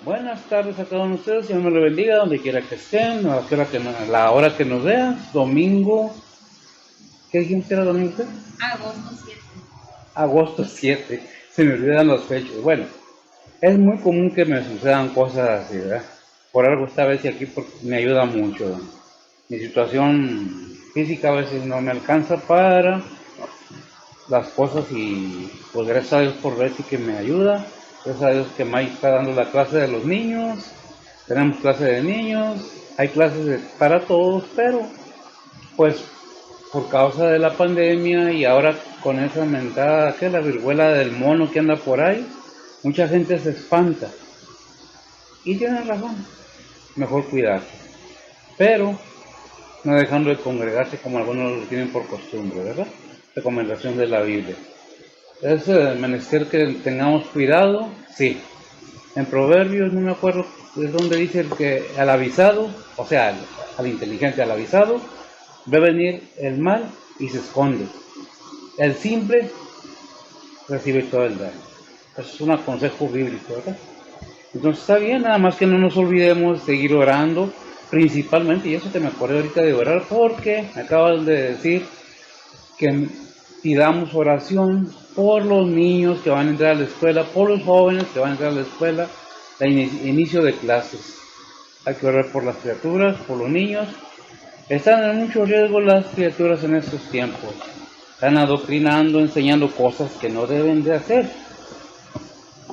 Buenas tardes a cada uno de ustedes, Dios me lo bendiga donde quiera que estén, la hora que nos vean, domingo, ¿qué dijimos que era domingo? Agosto 7. Agosto 7, se me olvidan los fechos. Bueno, es muy común que me sucedan cosas así, ¿verdad? Por algo esta vez y aquí porque me ayuda mucho. Mi situación física a veces no me alcanza para las cosas y pues gracias a Dios por ver si que me ayuda. Gracias a Dios que Mike está dando la clase de los niños. Tenemos clase de niños, hay clases para todos, pero pues por causa de la pandemia y ahora con esa mentada, que la viruela del mono que anda por ahí, mucha gente se espanta. Y tienen razón, mejor cuidarse. Pero no dejando de congregarse como algunos lo tienen por costumbre, ¿verdad? Recomendación de la Biblia. Es menester que tengamos cuidado, sí. En Proverbios, no me acuerdo de dónde dice el que al avisado, o sea, al inteligente, al avisado, ve venir el mal y se esconde. El simple recibe todo el daño. Eso es un consejo bíblico, ¿verdad? Entonces está bien, nada más que no nos olvidemos de seguir orando, principalmente, y eso que me acordé ahorita de orar, porque me acaban de decir que pidamos oración por los niños que van a entrar a la escuela, por los jóvenes que van a entrar a la escuela, el inicio de clases. Hay que orar por las criaturas, por los niños. Están en mucho riesgo las criaturas en estos tiempos. Están adoctrinando, enseñando cosas que no deben de hacer.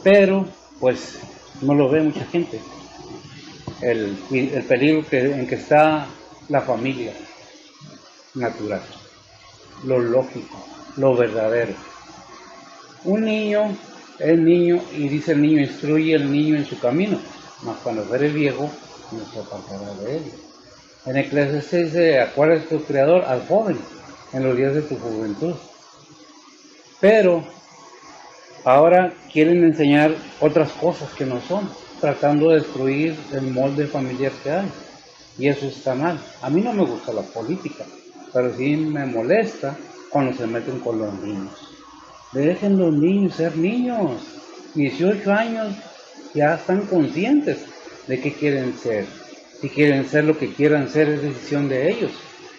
Pero, pues, no lo ve mucha gente. El peligro en que está la familia natural, lo lógico, lo verdadero. Un niño es niño y dice el niño, instruye al niño en su camino, mas cuando fuere viejo no se apartará de él. En Eclesiastés dice, acuérdate de tu creador al joven, en los días de tu juventud. Pero ahora quieren enseñar otras cosas que no son, tratando de destruir el molde familiar que hay. Y eso está mal. A mí no me gusta la política, pero sí me molesta cuando se meten con los niños. Dejen los niños ser niños. 18 años ya están conscientes de qué quieren ser. Si quieren ser lo que quieran ser es decisión de ellos.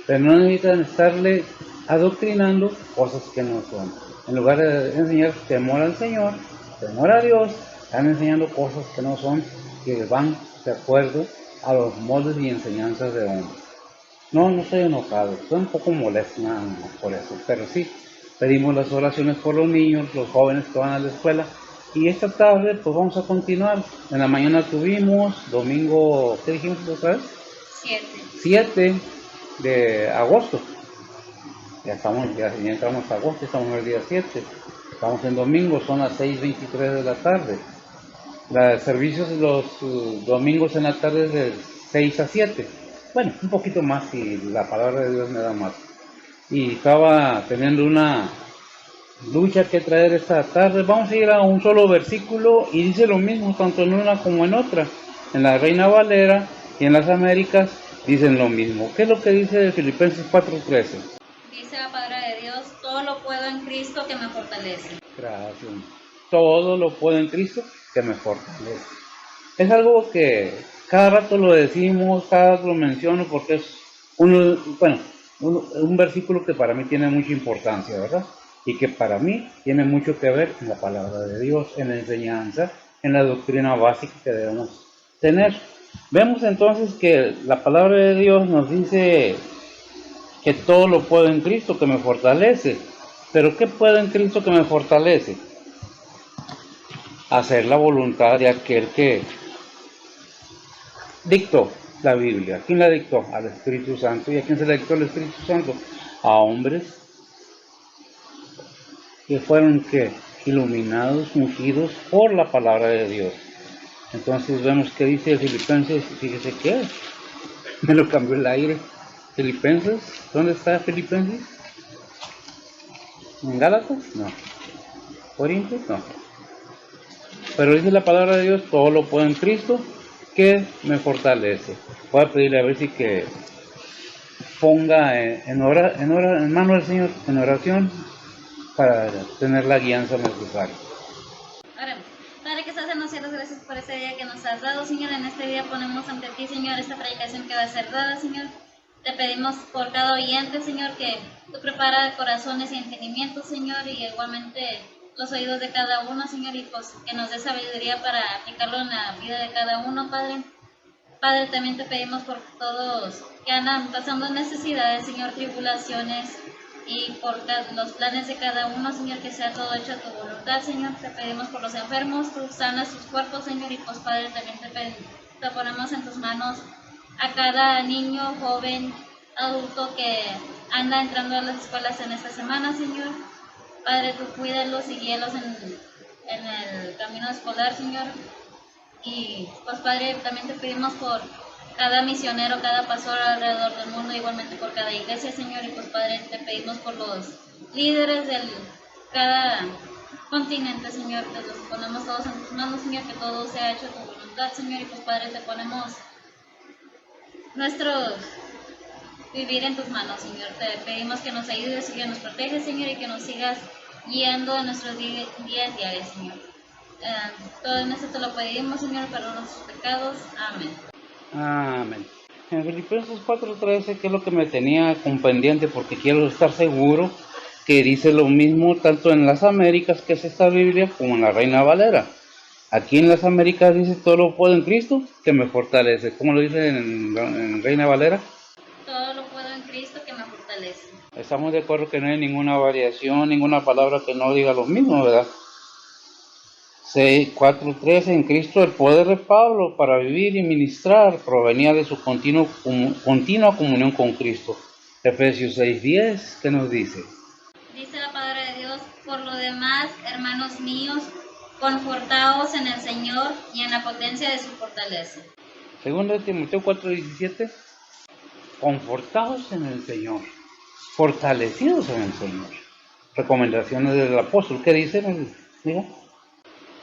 Pero no necesitan estarle adoctrinando cosas que no son. En lugar de enseñar temor al Señor, temor a Dios, están enseñando cosas que no son, que van de acuerdo a los moldes y enseñanzas de hombre. No estoy enojado, estoy un poco molesto nada más por eso, pero sí, pedimos las oraciones por los niños, los jóvenes que van a la escuela, y esta tarde pues vamos a continuar. En la mañana tuvimos domingo, ¿qué dijimos otra vez? 7. 7 de agosto. Ya entramos a agosto, estamos en el día 7. Estamos en domingo, son las 6:23 de la tarde. Los servicios los domingos en la tarde es de 6 a 7. Bueno, un poquito más si la palabra de Dios me da más. Y estaba teniendo una lucha que traer esta tarde. Vamos a ir a un solo versículo y dice lo mismo tanto en una como en otra. En la Reina Valera y en las Américas dicen lo mismo. ¿Qué es lo que dice Filipenses 4:13? Dice la palabra de Dios, todo lo puedo en Cristo que me fortalece. Gracias. Todo lo puedo en Cristo que me fortalece. Es algo que cada rato lo decimos, cada rato lo menciono porque es un versículo que para mí tiene mucha importancia, ¿verdad? Y que para mí tiene mucho que ver en la palabra de Dios, en la enseñanza, en la doctrina básica que debemos tener. Vemos entonces que la palabra de Dios nos dice que todo lo puedo en Cristo que me fortalece. Pero ¿qué puedo en Cristo que me fortalece? Hacer la voluntad de aquel que dictó la Biblia. ¿Quién la dictó? Al Espíritu Santo. ¿Y a quién se le dictó el Espíritu Santo? A hombres que fueron iluminados, ungidos por la palabra de Dios. Entonces vemos que dice Filipenses, fíjese qué, me lo cambió el aire. Filipenses, ¿dónde está Filipenses? ¿En Gálatas? No. ¿Corintios? No. Pero dice la palabra de Dios, todo lo puedo en Cristo que me fortalece. Voy a pedirle a ver si que ponga en manos del Señor en oración para tener la guianza necesaria. Oremos. Padre que estás en los cielos, gracias por ese día que nos has dado, Señor. En este día ponemos ante ti, Señor, esta predicación que va a ser dada, Señor. Te pedimos por cada oyente, Señor, que tú prepara corazones y entendimientos, Señor, y igualmente los oídos de cada uno, Señor, y pues que nos dé sabiduría para aplicarlo en la vida de cada uno, Padre. Padre, también te pedimos por todos que andan pasando necesidades, Señor, tribulaciones, y por los planes de cada uno, Señor, que sea todo hecho a tu voluntad, Señor. Te pedimos por los enfermos, tú sanas sus cuerpos, Señor, y pues, Padre, también te ponemos en tus manos a cada niño, joven, adulto que anda entrando a las escuelas en esta semana, Señor. Padre, tú cuídalos y guíalos en el camino escolar, Señor. Y pues, Padre, también te pedimos por cada misionero, cada pastor alrededor del mundo, igualmente por cada iglesia, Señor. Y pues, Padre, te pedimos por los líderes de cada continente, Señor. Te los ponemos todos en tus manos, Señor, que todo sea hecho a tu voluntad, Señor. Y pues, Padre, te ponemos nuestro vivir en tus manos, Señor. Te pedimos que nos ayudes y que nos proteges, Señor, y que nos sigas guiando en nuestros días diarios, Señor. Todo en esto te lo pedimos, Señor, perdona nuestros pecados. Amén. Amén. En Filipenses 4:13, que es lo que me tenía con pendiente, porque quiero estar seguro que dice lo mismo tanto en las Américas, que es esta Biblia, como en la Reina Valera. Aquí en las Américas dice: todo lo puedo en Cristo que me fortalece. ¿Cómo lo dice en Reina Valera? Todo lo puedo en Cristo que me fortalece. Estamos de acuerdo que no hay ninguna variación, ninguna palabra que no diga lo mismo, ¿verdad? 4:13, en Cristo el poder de Pablo para vivir y ministrar provenía de su continua comunión con Cristo. Efesios 6:10, ¿qué nos dice? Dice la palabra de Dios: por lo demás, hermanos míos, confortaos en el Señor y en la potencia de su fortaleza. Segundo de Timoteo 4:17, confortaos en el Señor, fortalecidos en el Señor. Recomendaciones del apóstol, ¿qué dice? Diga.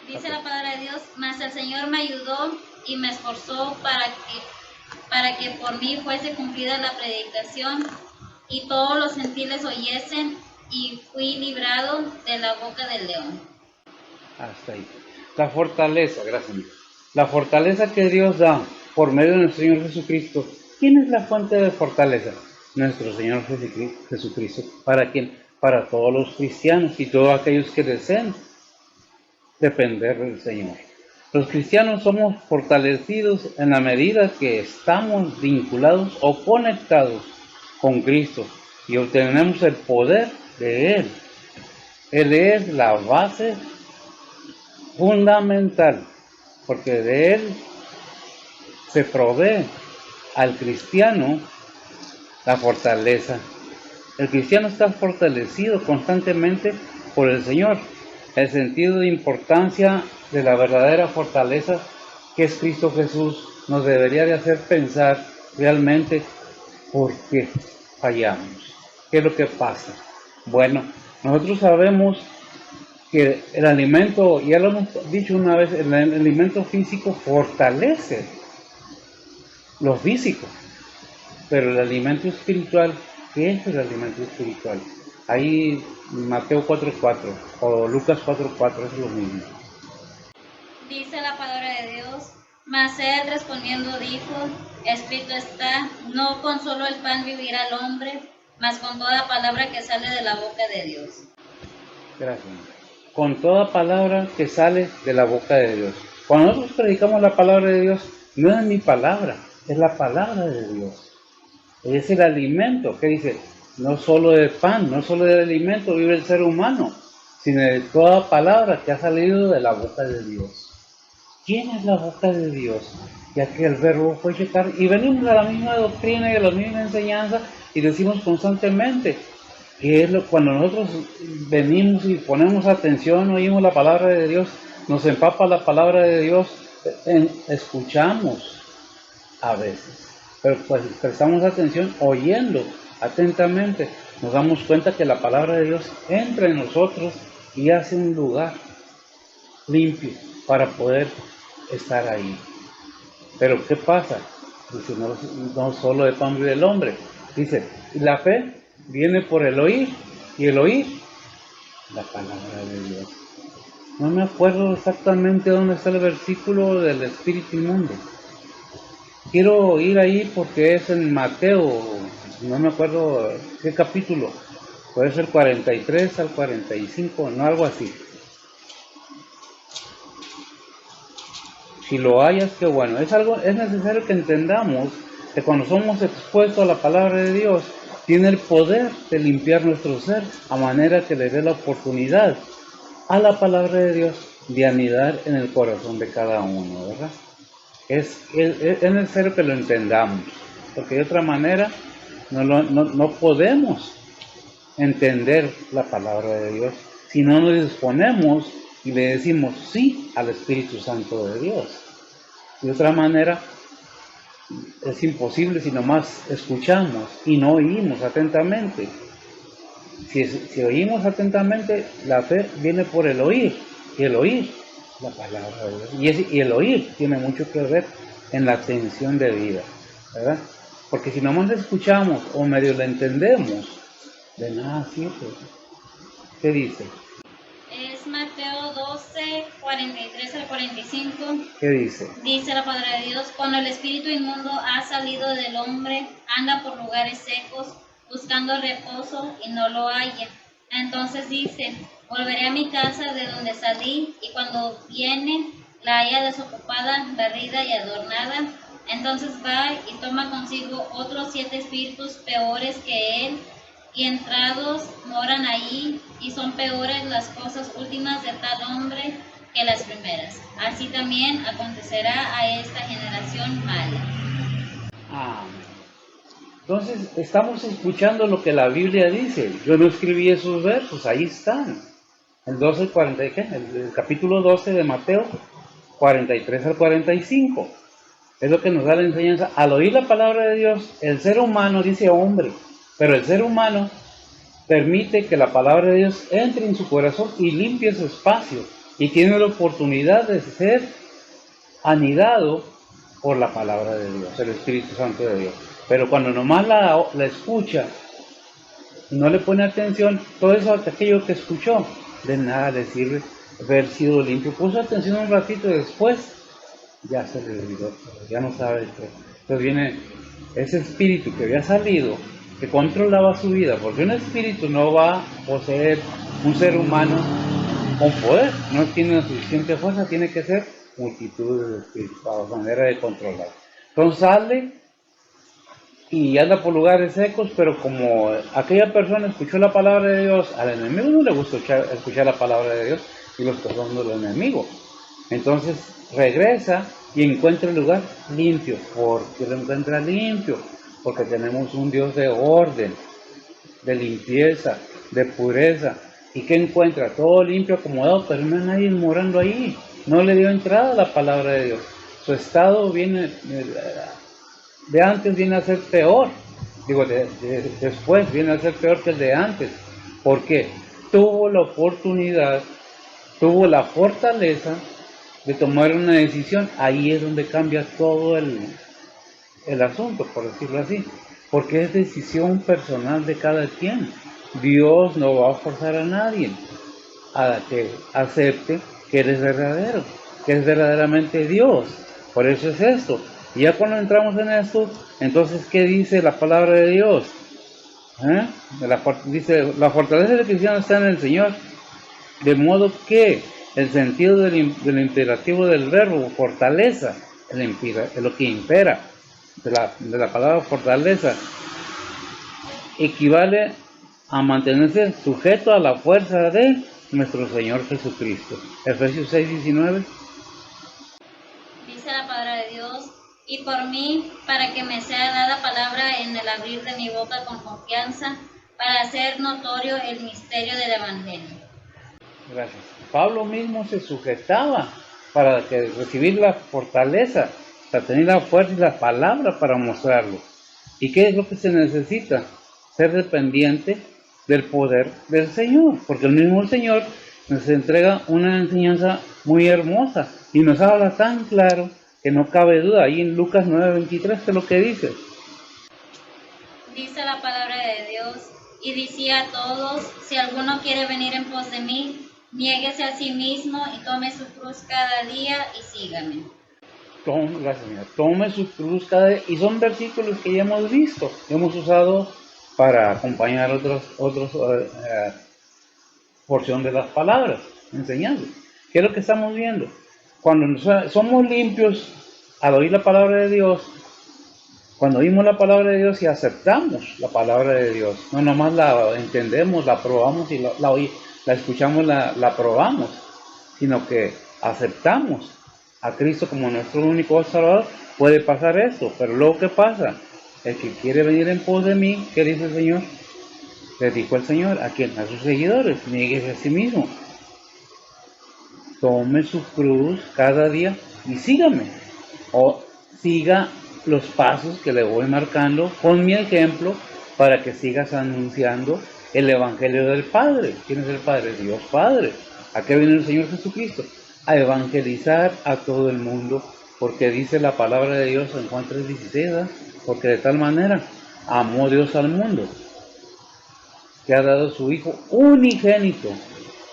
Dice la palabra de Dios: mas el Señor me ayudó y me esforzó para que por mí fuese cumplida la predicación y todos los gentiles oyesen, y fui librado de la boca del león. Hasta ahí. La fortaleza, gracias. La fortaleza que Dios da por medio de nuestro Señor Jesucristo. ¿Quién es la fuente de fortaleza? Nuestro Señor Jesucristo. ¿Para quién? Para todos los cristianos y todos aquellos que deseen depender del Señor. Los cristianos somos fortalecidos en la medida que estamos vinculados o conectados con Cristo y obtenemos el poder de Él. Él es la base fundamental, porque de Él se provee al cristiano la fortaleza. El cristiano está fortalecido constantemente por el Señor. El sentido de importancia de la verdadera fortaleza que es Cristo Jesús nos debería de hacer pensar realmente por qué fallamos, qué es lo que pasa. Bueno, nosotros sabemos que el alimento, ya lo hemos dicho una vez, el alimento físico fortalece lo físico, pero el alimento espiritual, ¿qué es el alimento espiritual? Ahí Mateo 4:4 o Lucas 4:4 es lo mismo. Dice la palabra de Dios: mas él respondiendo dijo: escrito está, no con solo el pan vivirá el hombre, mas con toda palabra que sale de la boca de Dios. Gracias. Con toda palabra que sale de la boca de Dios. Cuando nosotros predicamos la palabra de Dios, no es mi palabra, es la palabra de Dios. Es el alimento, que dice, no solo de pan, no solo del alimento vive el ser humano, sino de toda palabra que ha salido de la boca de Dios. ¿Quién es la boca de Dios? Ya que el verbo fue hecho carne. Y venimos a la misma doctrina y a la misma enseñanza y decimos constantemente que es cuando nosotros venimos y ponemos atención, oímos la palabra de Dios, nos empapa la palabra de Dios, escuchamos a veces, pero pues prestamos atención oyendo atentamente, nos damos cuenta que la palabra de Dios entra en nosotros y hace un lugar limpio para poder estar ahí. Pero ¿qué pasa? Dice, no solo de pan vive el hombre. Dice, la fe viene por el oír, y el oír la palabra de Dios. No me acuerdo exactamente dónde está el versículo del espíritu inmundo. Quiero ir ahí porque es en Mateo, no me acuerdo qué capítulo. Puede ser 43 al 45, no algo así. Si lo hayas, qué bueno. Es necesario que entendamos que cuando somos expuestos a la palabra de Dios, tiene el poder de limpiar nuestro ser, a manera que le dé la oportunidad a la palabra de Dios de anidar en el corazón de cada uno, ¿verdad? Es necesario que lo entendamos, porque de otra manera no podemos entender la palabra de Dios si no nos disponemos y le decimos sí al Espíritu Santo de Dios. De otra manera es imposible si nomás escuchamos y no oímos atentamente. Si oímos atentamente, la fe viene por el oír, y el oír la palabra de Dios. Y el oír tiene mucho que ver en la atención de vida, ¿verdad? Porque si nomás la escuchamos o medio la entendemos, de nada sirve. ¿Qué dice? Es Mateo 12, 43 al 45. ¿Qué dice? Dice la palabra de Dios: cuando el espíritu inmundo ha salido del hombre, anda por lugares secos, buscando reposo y no lo halla. Entonces dice: volveré a mi casa de donde salí, y cuando viene, la halla desocupada, barrida y adornada. Entonces va y toma consigo otros 7 espíritus peores que él, y entrados moran allí, y son peores las cosas últimas de tal hombre que las primeras. Así también acontecerá a esta generación mala. Amén. Entonces, estamos escuchando lo que la Biblia dice. Yo no escribí esos versos, ahí están. El 12 al 40, ¿qué? El capítulo 12 de Mateo, 43 al 45. Es lo que nos da la enseñanza. Al oír la palabra de Dios, el ser humano dice hombre, pero el ser humano permite que la palabra de Dios entre en su corazón y limpie su espacio. Y tiene la oportunidad de ser anidado por la palabra de Dios, el Espíritu Santo de Dios. Pero cuando nomás la escucha y no le pone atención, todo eso, aquello que escuchó, de nada le sirve haber sido limpio. Puso atención un ratito y después ya se le olvidó, ya no sabe qué. Entonces viene ese espíritu que había salido, que controlaba su vida, porque un espíritu no va a poseer un ser humano con poder, no tiene suficiente fuerza, tiene que ser multitud de espíritus, a manera de controlar. Entonces sale y anda por lugares secos, pero como aquella persona escuchó la palabra de Dios, al enemigo no le gusta escuchar la palabra de Dios, y los que son del enemigo. Entonces regresa y encuentra el lugar limpio. ¿Por qué lo encuentra limpio? Porque tenemos un Dios de orden, de limpieza, de pureza. ¿Y qué encuentra? Todo limpio, acomodado, pero no hay nadie morando ahí. No le dio entrada a la palabra de Dios. Su estado viene de antes, viene a ser peor. Digo, después viene a ser peor que el de antes. ¿Por qué? Tuvo la oportunidad, tuvo la fortaleza de tomar una decisión. Ahí es donde cambia todo el asunto, por decirlo así, porque es decisión personal de cada quien. Dios no va a forzar a nadie a que acepte que Él es verdadero, que es verdaderamente Dios. Por eso es esto. Y ya cuando entramos en esto, entonces, ¿qué dice la palabra de Dios? Dice, la fortaleza del cristiano está en el Señor, de modo que el sentido del imperativo del verbo, fortaleza, es lo que impera, de la palabra fortaleza, equivale a mantenerse sujeto a la fuerza de nuestro Señor Jesucristo. Efesios 6:19. Dice la palabra de Dios: y por mí, para que me sea dada palabra en el abrir de mi boca con confianza, para hacer notorio el misterio del Evangelio. Gracias. Pablo mismo se sujetaba para recibir la fortaleza, para tener la fuerza y la palabra para mostrarlo. ¿Y qué es lo que se necesita? Ser dependiente del poder del Señor, porque el mismo Señor nos entrega una enseñanza muy hermosa y nos habla tan claro que no cabe duda. Ahí en Lucas 9:23, ¿qué es lo que dice? Dice la palabra de Dios: y decía a todos: si alguno quiere venir en pos de mí, Niéguese a sí mismo y tome su cruz cada día y sígame. Gracias, señor. Tome su cruz cada día. Y son versículos que ya hemos visto, hemos usado para acompañar otros porción de las palabras, enseñando. ¿Qué es lo que estamos viendo? Cuando somos limpios al oír la palabra de Dios, cuando oímos la palabra de Dios y aceptamos la palabra de Dios, no nomás la entendemos, la probamos y la escuchamos, la probamos, sino que aceptamos a Cristo como nuestro único Salvador, puede pasar esto. Pero luego, ¿qué pasa? El que quiere venir en pos de mí, ¿qué dice el Señor? Le dijo el Señor, ¿a quién? A sus seguidores, nieguese a sí mismo. Tome su cruz cada día y sígame. O siga los pasos que le voy marcando con mi ejemplo para que sigas anunciando el Evangelio del Padre. ¿Quién es el Padre? Dios Padre. ¿A qué viene el Señor Jesucristo? A evangelizar a todo el mundo, porque dice la palabra de Dios en Juan 3:16, porque de tal manera amó Dios al mundo, que ha dado su Hijo unigénito,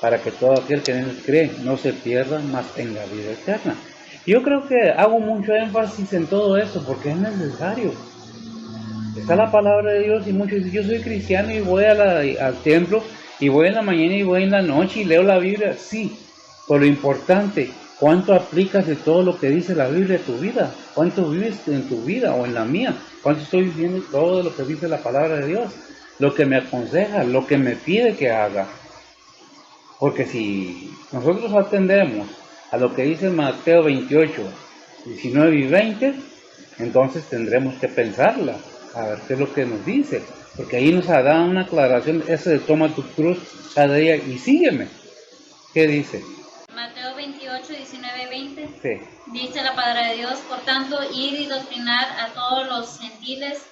para que todo aquel que en él cree no se pierda, mas tenga vida eterna. Yo creo que hago mucho énfasis en todo eso, porque es necesario. Está la palabra de Dios y muchos dicen, yo soy cristiano y voy al templo, y voy en la mañana y voy en la noche y leo la Biblia. Sí, pero lo importante, ¿cuánto aplicas de todo lo que dice la Biblia a tu vida? ¿Cuánto vives en tu vida o en la mía? ¿Cuánto estoy viviendo todo lo que dice la palabra de Dios? Lo que me aconseja, lo que me pide que haga. Porque si nosotros atendemos a lo que dice Mateo 28, 19 y 20, entonces tendremos que pensarla, a ver qué es lo que nos dice. Porque ahí nos da una aclaración, ese de toma tu cruz cada día y sígueme. ¿Qué dice? Mateo 28, 19, 20. Sí. Dice la palabra de Dios, por tanto, id y doctrinar a todos los gentiles,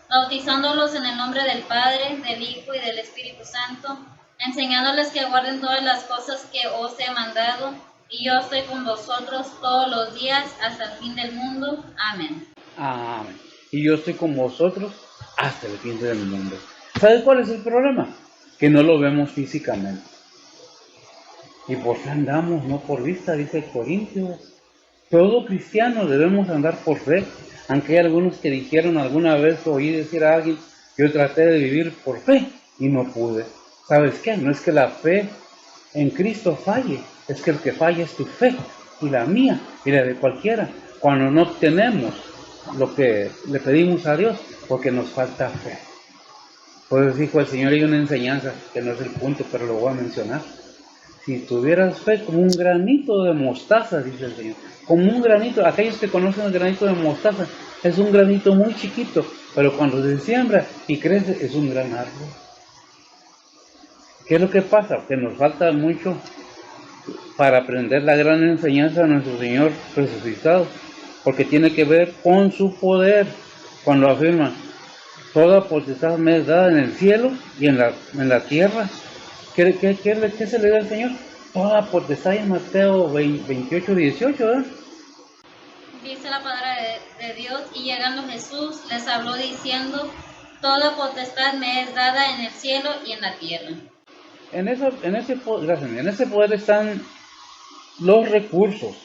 bautizándolos en el nombre del Padre, del Hijo y del Espíritu Santo, enseñándoles que guarden todas las cosas que os he mandado, y yo estoy con vosotros todos los días hasta el fin del mundo. Amén. Amén. Y yo estoy con vosotros hasta el fin del mundo. ¿Sabes cuál es el problema? Que no lo vemos físicamente. Y por fe andamos, no por vista, dice Corintios. Todo cristiano debemos andar por fe. Aunque hay algunos que dijeron alguna vez, oí decir a alguien, yo traté de vivir por fe y no pude. ¿Sabes qué? No es que la fe en Cristo falle, es que el que falla es tu fe y la mía y la de cualquiera. Cuando no obtenemos lo que le pedimos a Dios, porque nos falta fe. Por eso dijo el Señor, hay una enseñanza que no es el punto, pero lo voy a mencionar. Si tuvieras fe como un granito de mostaza, dice el Señor, como un granito, aquellos que conocen el granito de mostaza, es un granito muy chiquito, pero cuando se siembra y crece es un gran árbol. ¿Qué es lo que pasa? Que nos falta mucho para aprender la gran enseñanza de nuestro Señor resucitado, porque tiene que ver con su poder, cuando afirma, toda potestad me es dada en el cielo y en la tierra. ¿Qué se le da al Señor? Toda potestad en Mateo 28, 18, ¿verdad? Dice la palabra de Dios, y llegando Jesús les habló diciendo, toda potestad me es dada en el cielo y en la tierra. En ese poder están los recursos.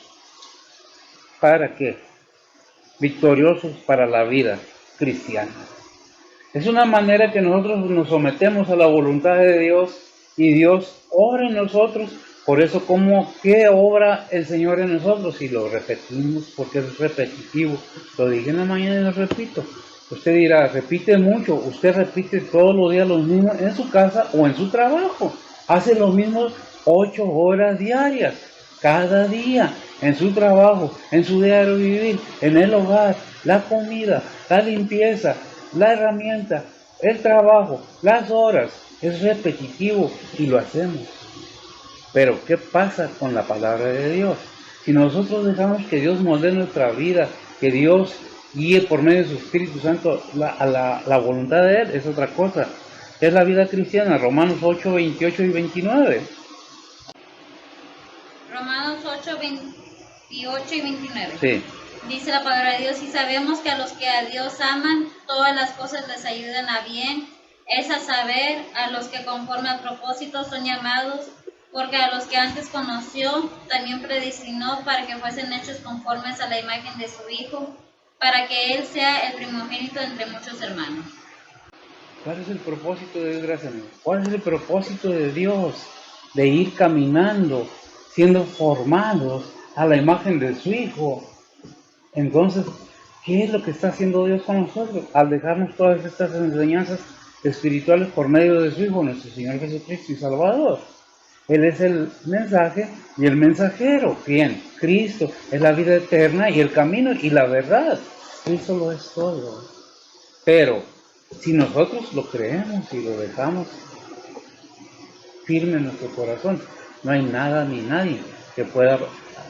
¿Para qué? Victoriosos para la vida cristiana. Es una manera que nosotros nos sometemos a la voluntad de Dios y Dios obra en nosotros. Por eso, ¿qué obra el Señor en nosotros? Y lo repetimos porque es repetitivo. Lo dije en la mañana y lo repito. Usted dirá, repite mucho. Usted repite todos los días lo mismo en su casa o en su trabajo. Hace lo mismo 8 horas diarias, cada día, en su trabajo, en su diario vivir, en el hogar, la comida, la limpieza, la herramienta, el trabajo, las horas. Es repetitivo y lo hacemos. Pero ¿qué pasa con la palabra de Dios? Si nosotros dejamos que Dios moldee nuestra vida, que Dios guíe por medio de su Espíritu Santo a la voluntad de Él, es otra cosa. Es la vida cristiana, Romanos 8, 28 y 29. Romanos 8, 28 y 29. Sí. Dice la palabra de Dios, y sabemos que a los que a Dios aman, todas las cosas les ayudan a bien, es a saber, a los que conforme al propósito son llamados, porque a los que antes conoció, también predestinó para que fuesen hechos conformes a la imagen de su Hijo, para que Él sea el primogénito entre muchos hermanos. ¿Cuál es el propósito de Dios? Gracias, amigo. ¿Cuál es el propósito de Dios? De ir caminando, siendo formados a la imagen de su Hijo. Entonces, ¿qué es lo que está haciendo Dios con nosotros? Al dejarnos todas estas enseñanzas espirituales por medio de su Hijo, nuestro Señor Jesucristo y Salvador. Él es el mensaje y el mensajero. ¿Quién? Cristo. Es la vida eterna y el camino y la verdad. Eso lo es todo. Pero si nosotros lo creemos y lo dejamos firme en nuestro corazón, no hay nada ni nadie que pueda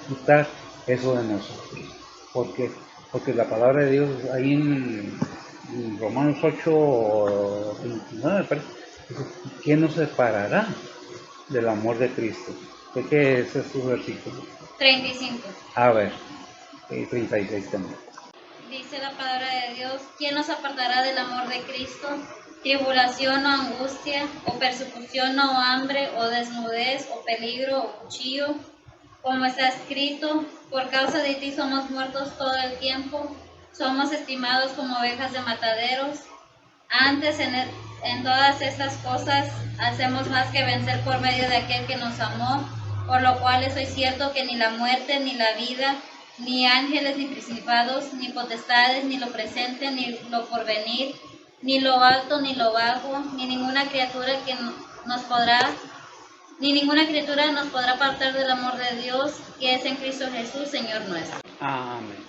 quitar eso de nosotros. ¿Por qué? Porque la palabra de Dios ahí en Romanos 8, 29, parece, dice, ¿quién nos separará del amor de Cristo? ¿De qué es su versículo? 35. A ver, 36 también. Dice la palabra de Dios, ¿quién nos apartará del amor de Cristo? Tribulación o angustia, o persecución o hambre, o desnudez, o peligro, o cuchillo, como está escrito, por causa de ti somos muertos todo el tiempo, somos estimados como ovejas de mataderos. Antes en todas estas cosas hacemos más que vencer por medio de aquel que nos amó, por lo cual estoy cierto que ni la muerte, ni la vida, ni ángeles, ni principados, ni potestades, ni lo presente, ni lo porvenir, ni lo alto, ni lo bajo, ni ninguna criatura nos podrá apartar del amor de Dios, que es en Cristo Jesús, Señor nuestro. Amén.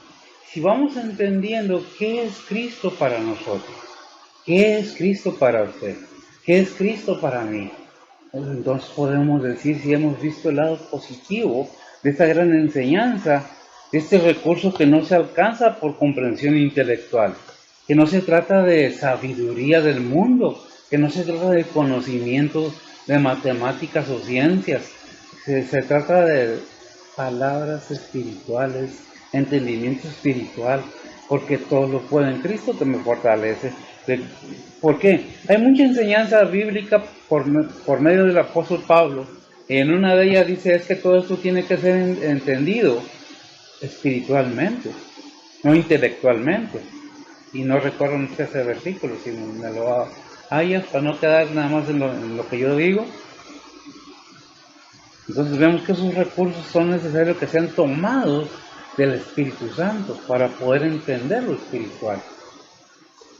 Si vamos entendiendo qué es Cristo para nosotros, qué es Cristo para usted, qué es Cristo para mí, entonces podemos decir si hemos visto el lado positivo de esta gran enseñanza, de este recurso que no se alcanza por comprensión intelectual, que no se trata de sabiduría del mundo, que no se trata de conocimientos de matemáticas o ciencias, se trata de palabras espirituales, entendimiento espiritual, porque todo lo puedo en Cristo que me fortalece. ¿Por qué? Hay mucha enseñanza bíblica por medio del apóstol Pablo, y en una de ellas dice es que todo esto tiene que ser entendido espiritualmente, no intelectualmente. Y no recuerdo mucho ese versículo, si me lo hallas para no quedar nada más en lo que yo digo. Entonces vemos que esos recursos son necesarios que sean tomados del Espíritu Santo para poder entender lo espiritual.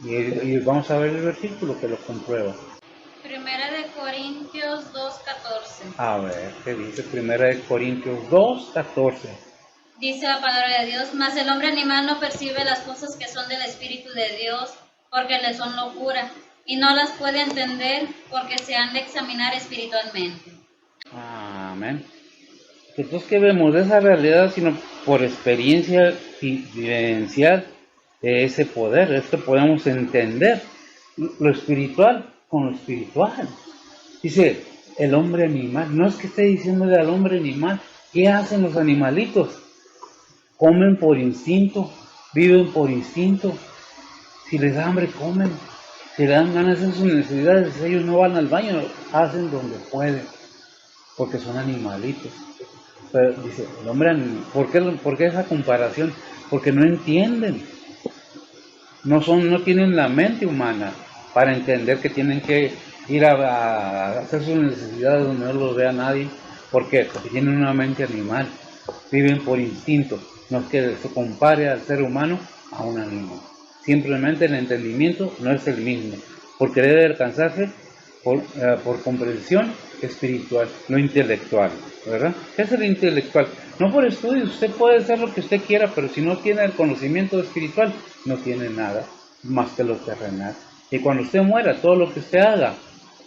Y vamos a ver el versículo que lo comprueba. Primera de Corintios 2:14. A ver, ¿qué dice? Primera de Corintios 2:14. Dice la palabra de Dios, mas el hombre animal no percibe las cosas que son del Espíritu de Dios, porque le son locura, y no las puede entender, porque se han de examinar espiritualmente. Amén. Entonces, ¿qué vemos de esa realidad? Sino por experiencia vivencial de ese poder, es que podemos entender lo espiritual con lo espiritual. Dice, el hombre animal, no es que esté diciéndole al hombre animal, ¿qué hacen los animalitos? Comen por instinto, viven por instinto. Si les da hambre, comen. Si les dan ganas de hacer sus necesidades, ellos no van al baño, hacen donde pueden, porque son animalitos. Pero dice, el hombre, ¿por qué esa comparación? Porque no entienden. No tienen la mente humana para entender que tienen que ir a hacer sus necesidades donde no los vea nadie. ¿Por qué? Porque tienen una mente animal. Viven por instinto. No es que se compare al ser humano a un animal. Simplemente el entendimiento no es el mismo, porque debe alcanzarse por comprensión espiritual, no intelectual, ¿verdad? ¿Qué es el intelectual? No por estudios, usted puede hacer lo que usted quiera, pero si no tiene el conocimiento espiritual, no tiene nada más que lo terrenal. Y cuando usted muera, todo lo que usted haga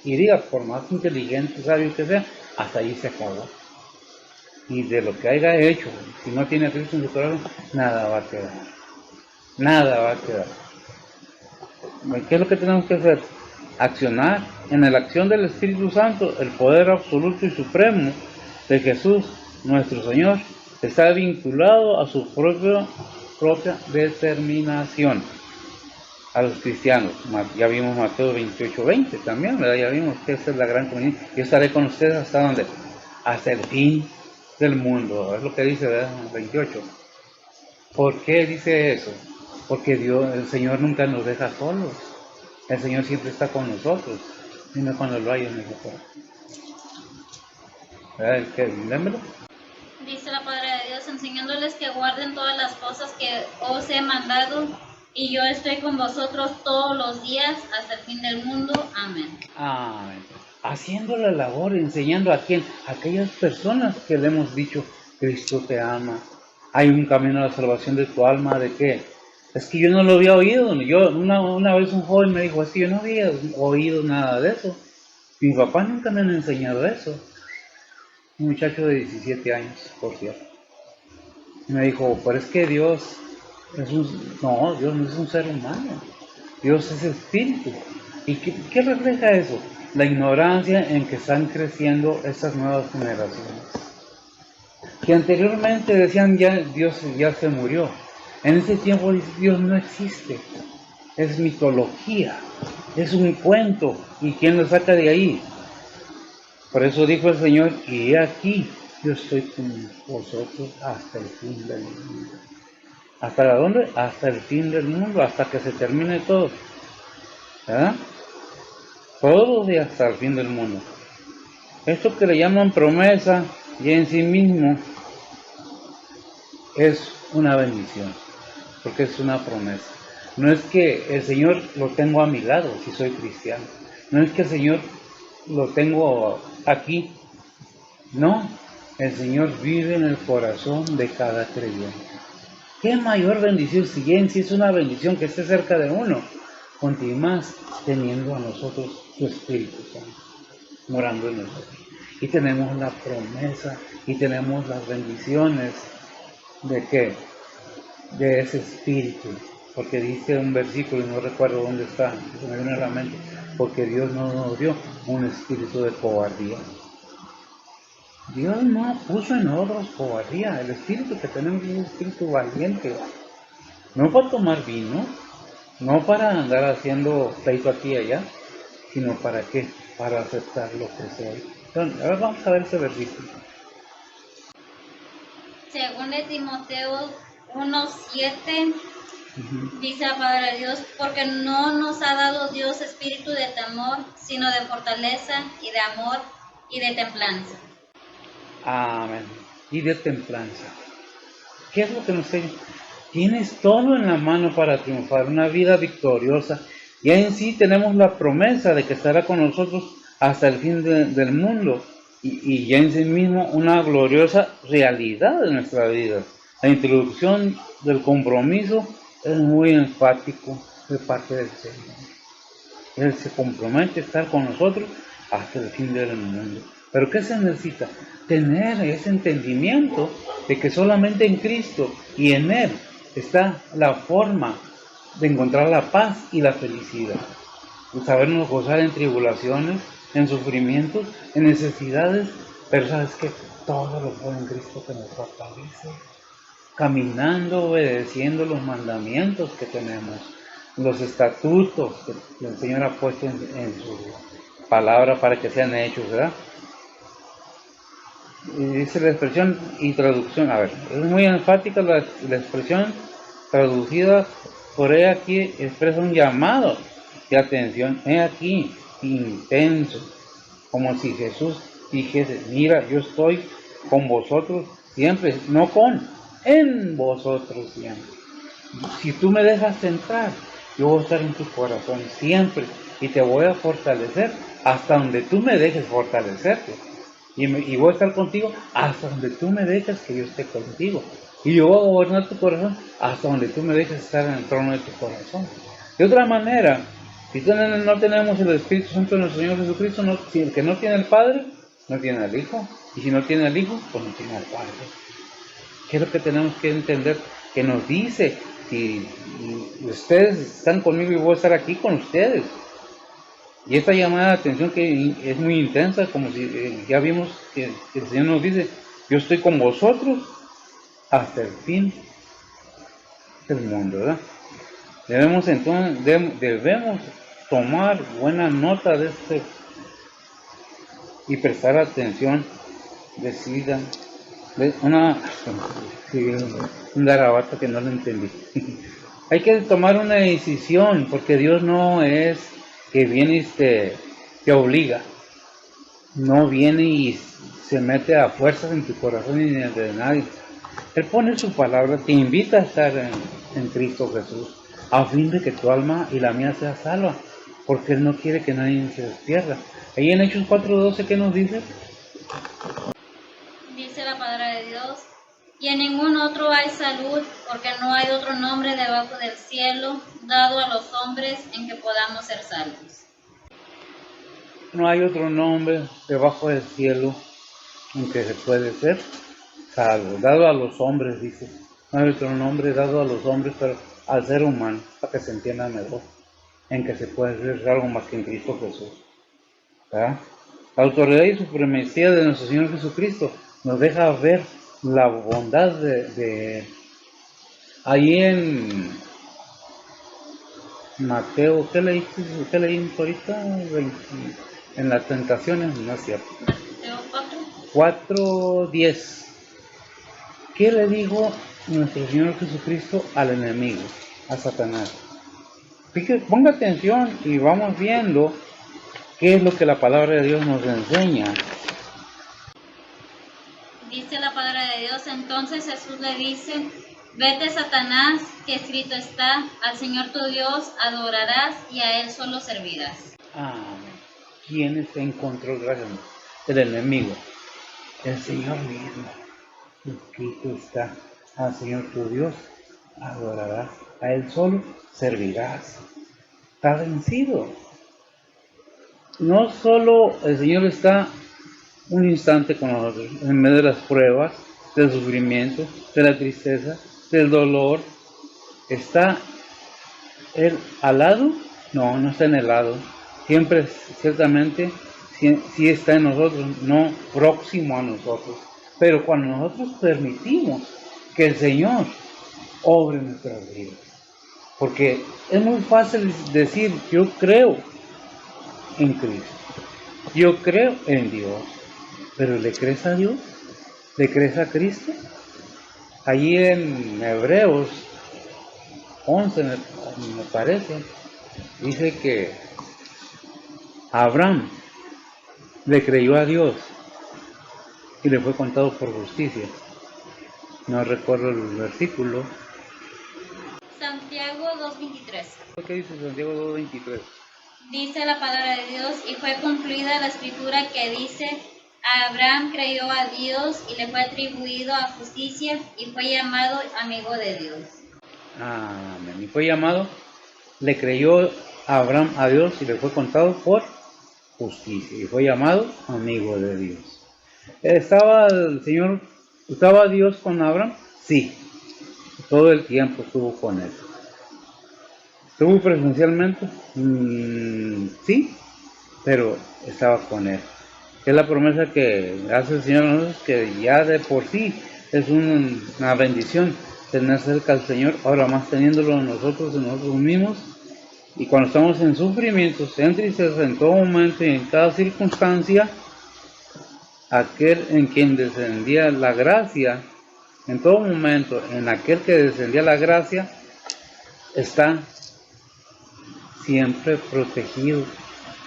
y diga, por más inteligente, sabio que sea, hasta ahí se acabó. Y de lo que haya hecho, si no tiene a Cristo en su corazón, nada va a quedar. Nada va a quedar. ¿Qué es lo que tenemos que hacer? Accionar en la acción del Espíritu Santo. El poder absoluto y supremo de Jesús, nuestro Señor, está vinculado a su propia determinación. A los cristianos, ya vimos Mateo 28:20 también, ¿verdad? Ya vimos que esa es la gran comunidad. Yo estaré con ustedes hasta donde, hasta el fin del mundo. Es lo que dice, ¿verdad? 28. ¿Por qué dice eso? Porque Dios, el Señor nunca nos deja solos. El Señor siempre está con nosotros, sino cuando lo hay en nosotros. ¿Verdad? ¿Qué? Lémelo. Dice la palabra de Dios, enseñándoles que guarden todas las cosas que os he mandado, y yo estoy con vosotros todos los días hasta el fin del mundo. Amén. Amén. Haciendo la labor, enseñando a quién, a aquellas personas que le hemos dicho, Cristo te ama, hay un camino a la salvación de tu alma. ¿De qué? Es que yo no lo había oído. Yo una vez un joven me dijo, es que yo no había oído nada de eso. Mi papá nunca me han enseñado eso. Un muchacho de 17 años, por cierto. Me dijo, pero es que Dios no, Dios no es un ser humano. Dios es espíritu. ¿Y qué refleja eso? La ignorancia en que están creciendo estas nuevas generaciones. Que anteriormente decían ya Dios ya se murió. En ese tiempo Dios no existe. Es mitología. Es un cuento. ¿Y quién lo saca de ahí? Por eso dijo el Señor, y he aquí, yo estoy con vosotros hasta el fin del mundo. ¿Hasta dónde? Hasta el fin del mundo, hasta que se termine todo. ¿Verdad? Todo de hasta el fin del mundo. Esto que le llaman promesa, ya en sí mismo, es una bendición, porque es una promesa. No es que el Señor lo tengo a mi lado, si soy cristiano. No es que el Señor lo tengo aquí. No, el Señor vive en el corazón de cada creyente. ¿Qué mayor bendición? Si bien si es una bendición que esté cerca de uno, continúa más teniendo a nosotros su Espíritu Santo, morando en nosotros. Y tenemos la promesa y tenemos las bendiciones de qué? De ese Espíritu. Porque dice un versículo, y no recuerdo dónde está, se me viene a la mente, porque Dios no nos dio un espíritu de cobardía. Dios no puso en nosotros cobardía. El espíritu que tenemos es un espíritu valiente. No para tomar vino, no para andar haciendo pleito aquí y allá, sino para qué, para aceptar lo que sea. Entonces, ahora vamos a ver ese versículo. Según de Timoteo 1:7, dice la palabra de Dios, porque no nos ha dado Dios espíritu de temor, sino de fortaleza y de amor y de templanza. Amén. Y de templanza. ¿Qué es lo que nos dice? Tienes todo en la mano para triunfar, una vida victoriosa. Y en sí tenemos la promesa de que estará con nosotros hasta el fin del mundo. Y ya en sí mismo una gloriosa realidad de nuestra vida. La introducción del compromiso es muy enfático de parte del Señor. Él se compromete a estar con nosotros hasta el fin del mundo. ¿Pero qué se necesita? Tener ese entendimiento de que solamente en Cristo y en Él está la forma de encontrar la paz y la felicidad. De sabernos gozar en tribulaciones, en sufrimientos, en necesidades, pero sabes que todo lo puede en Cristo que nos fortalece. Caminando, obedeciendo los mandamientos que tenemos, los estatutos que el Señor ha puesto en su palabra para que sean hechos, ¿verdad? Y dice la expresión y traducción, a ver, es muy enfática la expresión traducida por he aquí, expresa un llamado de atención, he aquí, intenso, como si Jesús dijese, mira, yo estoy con vosotros siempre, no con, en vosotros siempre. Si tú me dejas entrar, yo voy a estar en tu corazón siempre y te voy a fortalecer hasta donde tú me dejes fortalecerte. Y voy a estar contigo hasta donde tú me dejes que yo esté contigo. Y yo voy a gobernar tu corazón hasta donde tú me dejes estar en el trono de tu corazón. De otra manera, si no tenemos el Espíritu Santo de nuestro Señor Jesucristo, si el que no tiene el Padre, no tiene al Hijo. Y si no tiene al Hijo, pues no tiene al Padre. ¿Qué es lo que tenemos que entender? Que nos dice, si ustedes están conmigo y voy a estar aquí con ustedes. Y esta llamada de atención que es muy intensa, como si ya vimos que el Señor nos dice, yo estoy con vosotros hasta el fin del mundo, ¿verdad? Debemos entonces, debemos tomar buena nota de esto y prestar atención decidan. Sí, un garabato que no lo entendí. Hay que tomar una decisión, porque Dios no es que viene y te obliga. No viene y se mete a fuerzas en tu corazón ni en el de nadie. Él pone su palabra, te invita a estar en Cristo Jesús, a fin de que tu alma y la mía sea salva, porque Él no quiere que nadie se despierta. Ahí en Hechos 4:12, ¿qué nos dice? Dice la palabra de Dios, y en ningún otro hay salud, porque no hay otro nombre debajo del cielo dado a los hombres en que podamos ser salvos. No hay otro nombre debajo del cielo en que se puede ser salvo, dado a los hombres, dice. No hay otro nombre dado a los hombres, pero al ser humano, para que se entienda mejor, en que se puede ser salvo más que en Cristo Jesús. ¿Verdad? La autoridad y supremacía de nuestro Señor Jesucristo nos deja ver la bondad de ahí en Mateo. ¿Qué leíste? ¿Qué leímos ahorita? En las tentaciones, no es cierto. Mateo 4:10. ¿Qué le dijo nuestro Señor Jesucristo al enemigo, a Satanás? Ponga atención y vamos viendo qué es lo que la palabra de Dios nos enseña. Dice la palabra de Dios, entonces Jesús le dice, vete Satanás, que escrito está, al Señor tu Dios adorarás y a Él solo servirás. ¿Quién está en control? Gracias. El enemigo, el Señor mismo. Escrito está, al Señor tu Dios adorarás, a Él solo servirás. Está vencido. No solo el Señor está un instante con nosotros, en medio de las pruebas, del sufrimiento, de la tristeza, del dolor. ¿Está Él al lado? No, no está en el lado. Siempre, ciertamente, sí está en nosotros, no próximo a nosotros. Pero cuando nosotros permitimos que el Señor obre en nuestras vidas, porque es muy fácil decir, yo creo en Cristo, yo creo en Dios, pero ¿le crees a Dios? ¿Le crees a Cristo? Allí en Hebreos 11, me parece, dice que Abraham le creyó a Dios y le fue contado por justicia. No recuerdo el versículo. Santiago 2:23. ¿Qué dice Santiago 2:23? Dice la palabra de Dios, y fue cumplida la escritura que dice, Abraham creyó a Dios y le fue atribuido a justicia y fue llamado amigo de Dios. Amén. Y fue llamado, le creyó Abraham a Dios y le fue contado por justicia y fue llamado amigo de Dios. ¿Estaba Dios con Abraham? Sí, todo el tiempo estuvo con él. ¿Estuvo presencialmente? Sí, pero estaba con él. Es la promesa que hace el Señor a nosotros, que ya de por sí es una bendición tener cerca al Señor, ahora más teniéndolo nosotros mismos. Y cuando estamos en sufrimientos, en tristeza, en todo momento y en cada circunstancia, aquel en quien descendía la gracia, en todo momento, en aquel que descendía la gracia, está siempre protegido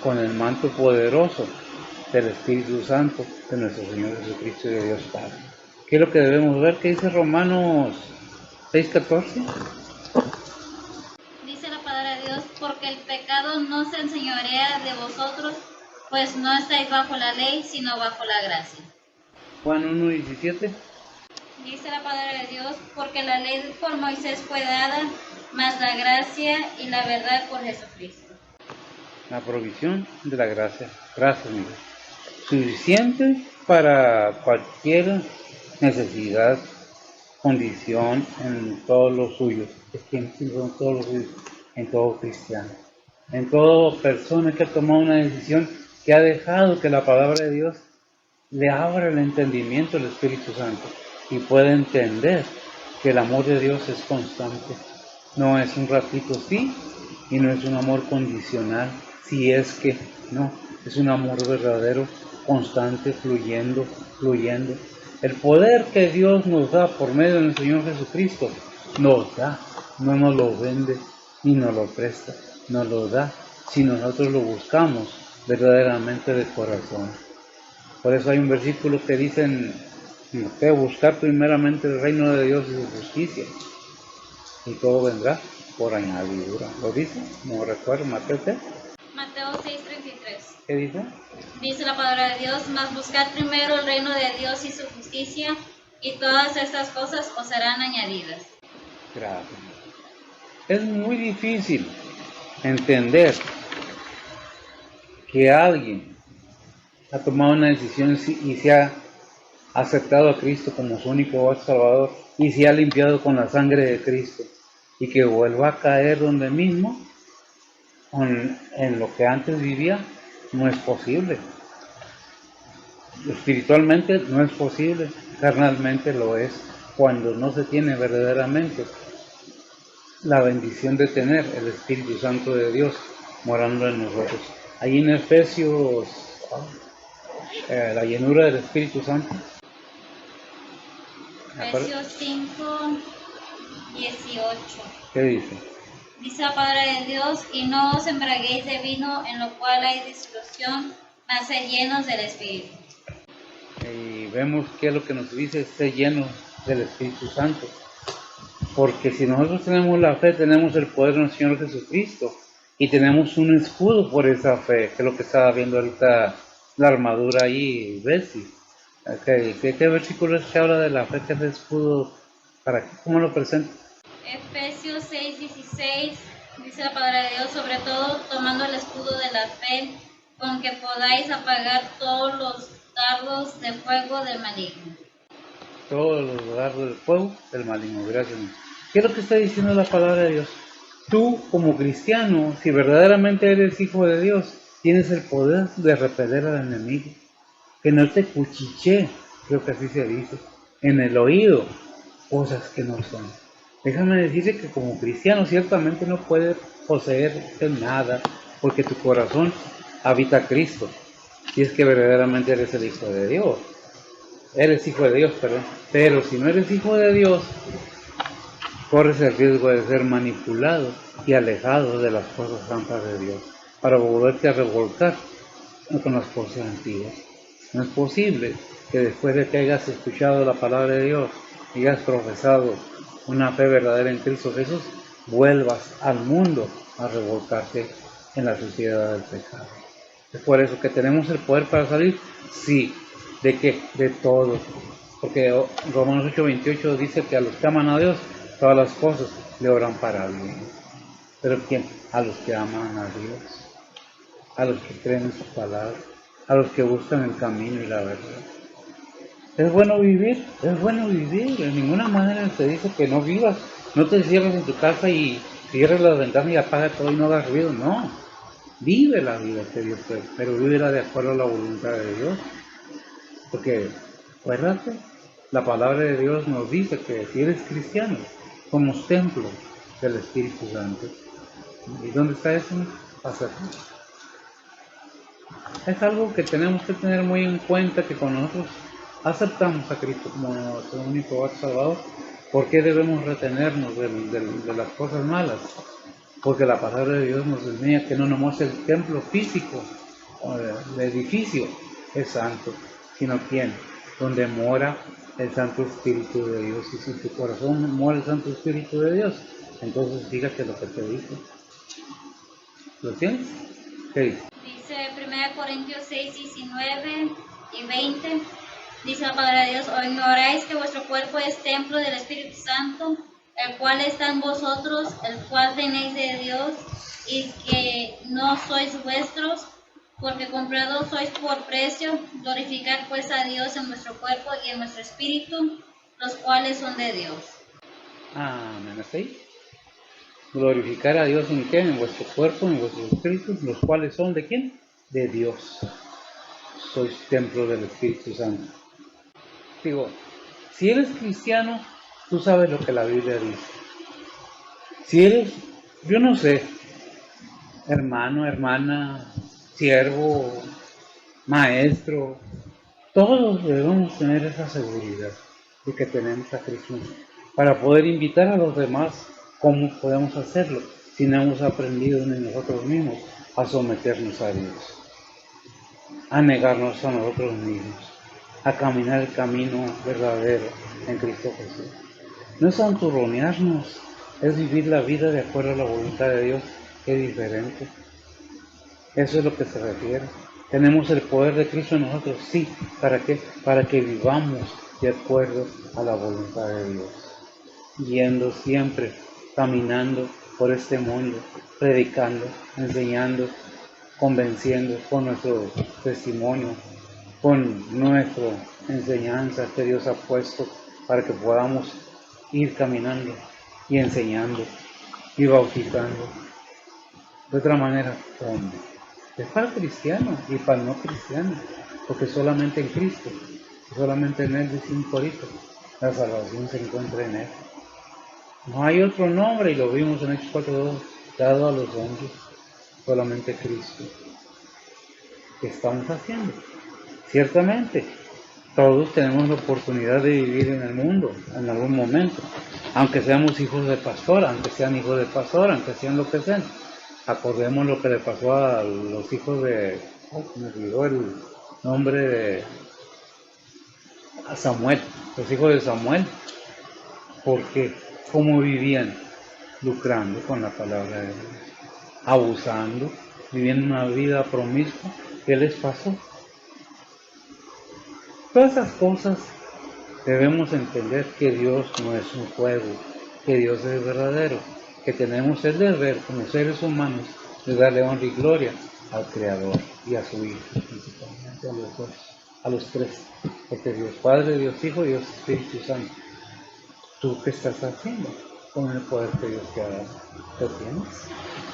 con el manto poderoso del Espíritu Santo de nuestro Señor Jesucristo y de Dios Padre. ¿Qué es lo que debemos ver? ¿Qué dice Romanos 6:14? Dice la palabra de Dios, porque el pecado no se enseñorea de vosotros, pues no estáis bajo la ley, sino bajo la gracia. Juan 1:17. Dice la palabra de Dios, porque la ley por Moisés fue dada, mas la gracia y la verdad por Jesucristo. La provisión de la gracia. Gracias, amigo. Suficiente para cualquier necesidad, condición en todos los suyos. Es que en todos los suyos, en todo cristiano. En toda persona que ha tomado una decisión, que ha dejado que la palabra de Dios le abra el entendimiento del Espíritu Santo y pueda entender que el amor de Dios es constante. No es un ratito sí y no es un amor condicional, si es que no, es un amor verdadero, constante, fluyendo fluyendo. El poder que Dios nos da por medio del Señor Jesucristo, nos da, no nos lo vende ni nos lo presta, nos lo da si nosotros lo buscamos verdaderamente de corazón. Por eso hay un versículo que dice en Mateo: buscar primeramente el reino de Dios y su justicia, y todo vendrá por añadidura. ¿Lo dice? No recuerdo, Mateo ¿qué? Mateo 6:33. ¿Qué dice? Dice la palabra de Dios: mas buscad primero el reino de Dios y su justicia, y todas estas cosas os serán añadidas. Gracias. Es muy difícil entender que alguien ha tomado una decisión y se ha aceptado a Cristo como su único Salvador y se ha limpiado con la sangre de Cristo, y que vuelva a caer donde mismo en lo que antes vivía. No es posible. Espiritualmente no es posible, carnalmente lo es, cuando no se tiene verdaderamente la bendición de tener el Espíritu Santo de Dios morando en nosotros. Ahí en Efesios, la llenura del Espíritu Santo. Efesios 5:18. ¿Qué dice? Dice la palabra de Dios: y no os embriaguéis de vino, en lo cual hay disolución, mas sed llenos del Espíritu. Y vemos que es lo que nos dice: esté lleno del Espíritu Santo. Porque si nosotros tenemos la fe, tenemos el poder de nuestro Señor Jesucristo, y tenemos un escudo por esa fe, que es lo que estaba viendo ahorita la armadura ahí, Bessie. ¿Qué versículo es que habla de la fe, que es el escudo? ¿Cómo lo presenta? Efesios 6:16. Dice la palabra de Dios: sobre todo tomando el escudo de la fe, con que podáis apagar todos los dardos de fuego del maligno. Todos los dardos del fuego del maligno. Gracias. ¿Qué es lo que está diciendo la palabra de Dios? Tú, como cristiano, si verdaderamente eres hijo de Dios, tienes el poder de repeler al enemigo. Que no te cuchiche, creo que así se dice, en el oído, cosas que no son. Déjame decirte que como cristiano ciertamente no puedes poseer nada, porque tu corazón habita Cristo, si es que verdaderamente eres el hijo de Dios. Eres hijo de Dios, perdón. Pero si no eres hijo de Dios, corres el riesgo de ser manipulado y alejado de las cosas santas de Dios, para volverte a revolcar con las cosas antiguas. No es posible que después de que hayas escuchado la palabra de Dios y hayas profesado una fe verdadera en Cristo Jesús, vuelvas al mundo a revolcarte en la suciedad del pecado. Es por eso que tenemos el poder para salir. Sí. ¿De qué? De todo. Porque Romanos 8:28 dice que a los que aman a Dios, todas las cosas le obran para bien. ¿Pero quién? A los que aman a Dios, a los que creen en su palabra, a los que buscan el camino y la verdad. ¿Es bueno vivir? Es bueno vivir. De ninguna manera se dice que no vivas. No te cierres en tu casa y cierres las ventanas y apaga todo y no hagas ruido. No. Vive la vida que Dios quiere, pero vívela de acuerdo a la voluntad de Dios. Porque, acuérdate, la palabra de Dios nos dice que si eres cristiano, somos templo del Espíritu Santo. ¿Y dónde está eso? Es algo que tenemos que tener muy en cuenta, que cuando nosotros aceptamos a Cristo como nuestro único Salvador, ¿por qué debemos retenernos de las cosas malas? Porque la palabra de Dios nos enseña que no nomás el templo físico, el edificio es santo, sino ¿quién? Donde mora el Santo Espíritu de Dios. Y si tu corazón mora el Santo Espíritu de Dios, entonces fíjate lo que te dice. ¿Lo tienes? ¿Qué dice? Dice 1 Corintios 6:19 y 20. Dice la palabra de Dios: o ignoráis que vuestro cuerpo es templo del Espíritu Santo, el cual está en vosotros, el cual tenéis de Dios, y que no sois vuestros, porque comprados sois por precio. Glorificad pues a Dios en vuestro cuerpo y en vuestro espíritu, los cuales son de Dios. Amén. ¿Sí? Glorificar a Dios ¿en qué? En vuestro cuerpo, en vuestros espíritus, los cuales son ¿de quién? De Dios. Sois templo del Espíritu Santo. Digo, si eres cristiano, tú sabes lo que la Biblia dice. Si eres, yo no sé, hermano, hermana, siervo, maestro, Todos debemos tener esa seguridad de que tenemos a Cristo para poder invitar a los demás. ¿Cómo podemos hacerlo si no hemos aprendido en nosotros mismos a someternos a Dios, a negarnos a nosotros mismos, a caminar el camino verdadero en Cristo Jesús? No es anturronearnos, es vivir la vida de acuerdo a la voluntad de Dios, que es diferente. Eso es lo que se refiere. ¿Tenemos el poder de Cristo en nosotros? Sí. ¿Para qué? Para que vivamos de acuerdo a la voluntad de Dios. Yendo siempre, caminando por este mundo, predicando, enseñando, convenciendo con nuestro testimonio, con nuestra enseñanza que Dios ha puesto para que podamos ir caminando y enseñando y bautizando. De otra manera, ¿cómo? Es para el cristiano y para el no cristiano, porque solamente en Cristo, solamente en Él, dice un corito, la salvación se encuentra en Él. No hay otro nombre, y lo vimos en Hechos 4:2, dado a los hombres, solamente Cristo. ¿Qué estamos haciendo? Ciertamente, todos tenemos la oportunidad de vivir en el mundo en algún momento, aunque seamos hijos de pastor, aunque sean hijos de pastor, aunque sean lo que sean. Acordemos lo que le pasó a los hijos de, me olvidó el nombre de Samuel, los hijos de Samuel, porque cómo vivían, lucrando con la palabra de Dios, abusando, viviendo una vida promiscua. ¿Qué les pasó? Todas esas cosas debemos entender que Dios no es un juego, que Dios es verdadero, que tenemos el deber como seres humanos de darle honra y gloria al Creador y a su Hijo, principalmente a los dos, a los tres, porque Dios Padre, Dios Hijo y Dios Espíritu Santo. ¿Tú qué estás haciendo con el poder que Dios te ha dado? ¿Lo tienes?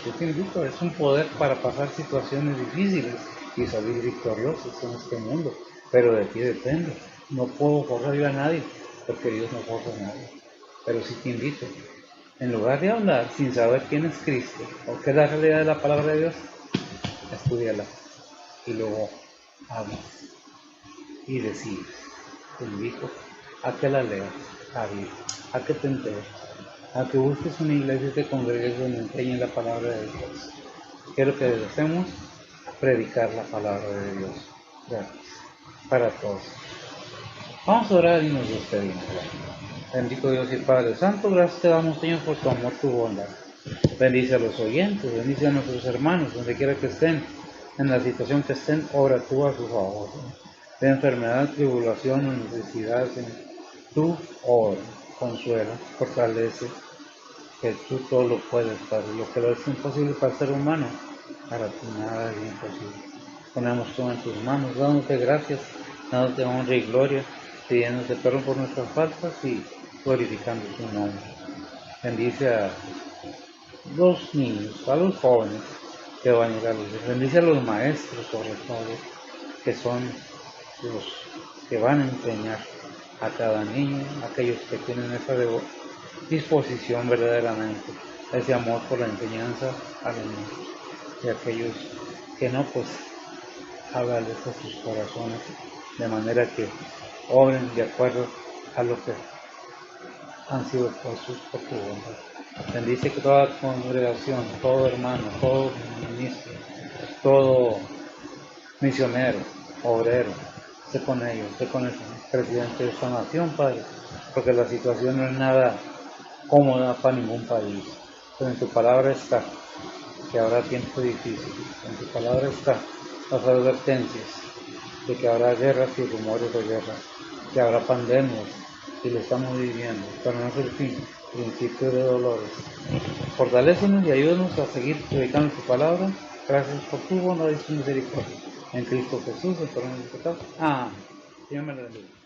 Yo te invito, es un poder para pasar situaciones difíciles y salir victoriosos en este mundo, pero de ti depende. No puedo forzar yo a nadie, porque Dios no forza a nadie, pero sí te invito. En lugar de hablar sin saber quién es Cristo o qué es la realidad de la palabra de Dios, estudiala y luego hablas y decides. Te invito a que la leas, a que te enteres, a que busques una iglesia y te congregues donde enseñen la palabra de Dios. Quiero que hacemos predicar la palabra de Dios. Gracias. Para todos. Vamos a orar y nos despedimos. Bendito Dios y Padre Santo, gracias te damos, Señor, por tu amor, tu bondad. Bendice a los oyentes, bendice a nuestros hermanos, donde quiera que estén, en la situación que estén, obra tú a su favor. De enfermedad, tribulación o necesidad, Señor, tú obra, consuela, fortalece, que tú todo lo puedes, Padre. Lo que lo es imposible para el ser humano, para ti nada es imposible. Ponemos todo en tus manos, dándote gracias, dándote honra y gloria, pidiéndote perdón por nuestras faltas y glorificando tu nombre. Bendice a los niños, a los jóvenes que van a ir a los días. Bendice a los maestros, sobre todo, que son los que van a enseñar a cada niño, aquellos que tienen esa disposición verdaderamente, ese amor por la enseñanza a los niños. Y aquellos que no, pues háblales a sus corazones de manera que obren de acuerdo a lo que han sido puestos por tu bondad. Bendice que toda congregación, todo hermano, todo ministro, todo misionero, obrero, esté con ellos, esté con el presidente de esta nación, Padre, porque la situación no es nada cómoda para ningún país. Pero en tu palabra está que habrá tiempos difíciles, en tu palabra está las advertencias de que habrá guerras y rumores de guerra, que habrá pandemias, y lo estamos viviendo, pero no es el fin, principio de dolores. Fortalécenos y ayúdanos a seguir predicando tu palabra. Gracias por tu bondad y tu misericordia. En Cristo Jesús, el perdón de los pecados. Amén. Dios me lo bendiga.